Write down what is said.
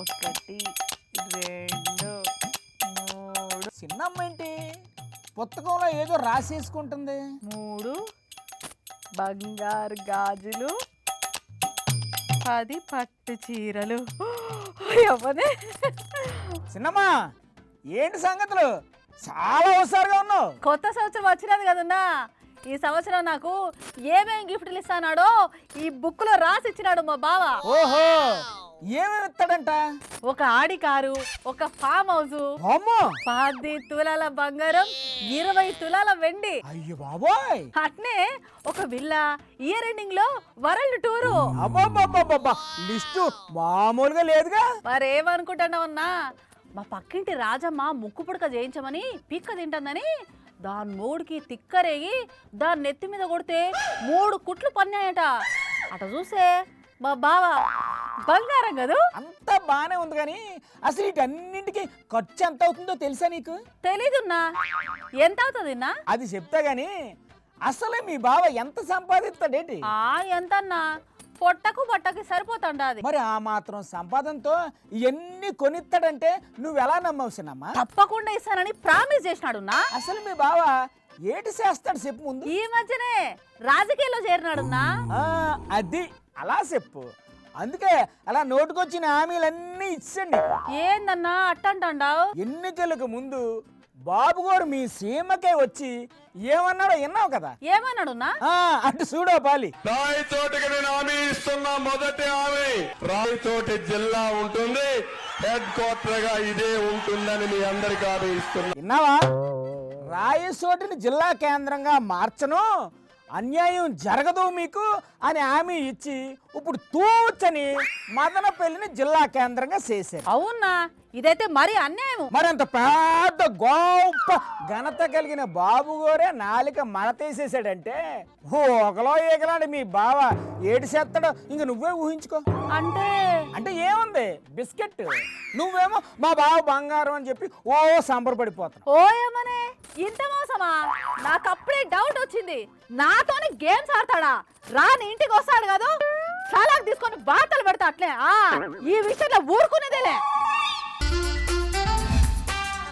ఒకటి, రెండు, మూడు. చిన్నమ్మ ఏంటి పుస్తకంలో ఏదో రాసేసుకుంటుంది. 3 బంగారు గాజులు, 10 పట్టు చీరలు. ఎవనే చిన్నమ్మ ఏంటి సంగతులు? చాలా హుషారుగా ఉన్నావు. కొత్త సంవత్సరం వచ్చినది కదన్నా, ఈ సంవత్సరం నాకు ఏమేం గిఫ్ట్లు ఇస్తానాడో ఈ బుక్ లో రాసి ఇచ్చినాడు మా బావ. ఓహో, ఏమేమి ఇస్తాడంట? ఒక ఆడి కారు, ఒక ఫామ్ హౌస్, అమ్మో 10 తులాల బంగారం, 20 తులాల వెండి. అయ్యో బాబోయ్, అట్నే ఒక విల్లా, ఇయర్ ఎండింగ్ లో వరల్డ్ టూరు. అబ్బాబ్బాబ్బా, లిస్టు మామూలుగా లేదుగా. మరేమనుకుంటున్నావన్నా, మా పక్కింటి రాజమ్మ ముక్కు పుడక చేయించమని పిక్క తింటుందని దాని మూడికి తిక్కరేగి దాని నెత్తి మీద కొడితే 3 కుట్లు పన్నాయట. అట చూసే మా బావ బంగారం కదూ. అంతా బానే ఉంది కానీ అసలు వీటన్నింటికి ఖర్చు ఎంత అవుతుందో తెలుసా నీకు? తెలీదున్నా, ఎంత అవుతుందిన్నా? అది చెప్తా గానీ అసలే మీ బావ ఎంత సంపాదిస్తాడేంటి? ఎంతన్నా, పొట్టకు బట్టకి సరిపోతాండాది. మరి ఆ మాత్రం సంపాదనతో ఇవన్నీ కొనిస్తాడంటే నువ్వెలా నమ్మవుసినమ్మా? తప్పకుండా ఇస్తానని ప్రామిస్ చేసినాడున్నా. అసలు మీ బావ ఏటి చేస్తాడు చెప్పు ముందు. ఈ మధ్యనే రాజకీయాల్లో చేరినాడున్నా. అది అలా చెప్పు. అందుకే అలా నోటుకొచ్చిన హామీలన్నీ ఇచ్చండి. ఏందన్నా అట్టంటాండావు? ఎన్నికలకు ముందు బాబు గారు మీ సీమకే వచ్చి ఏమన్నాడో విన్నావు కదా? ఏమన్నాడున్నా? అటు చూడో పాలి. రాయచోటికి నేను హామీ ఇస్తున్నా. మొదటి హామీ, రాయచోటి జిల్లా ఉంటుంది, హెడ్ క్వార్టర్ గా ఇదే ఉంటుందని మీ అందరికీ హామీ ఇస్తున్నా. విన్నావా? రాయచోటిని జిల్లా కేంద్రంగా మార్చను, అన్యాయం జరగదు మీకు అని హామీ ఇచ్చి ఇప్పుడు తూచని మదనపల్లిని జిల్లా కేంద్రంగా చేశారు. అవునా, ఇదైతే మరి అన్యాయం. మరంత పెద్ద గొప్ప ఘనత కలిగిన బాబు గోరే నాలిక మడతేసేసాడంటే ఒకలో ఏగలాంటి మీ బావ ఏడు చేస్తాడో ఇంక నువ్వే ఊహించుకో. అంటే ఏముంది, బిస్కెట్. నువ్వేమో మా బావ బంగారం అని చెప్పి సంబరపడిపోతావు. ఓయమనే, ఇంత మోసమా? నాకు అప్పుడే డౌట్ వచ్చింది. నాతోని గేమ్స్ ఆడతాడా? రాని ఇంటికి వస్తాడు కదా, చాలా తీసుకొని బాటలు పెడతా. అట్లే ఈ విషయంలో ఊరుకునేదేలే.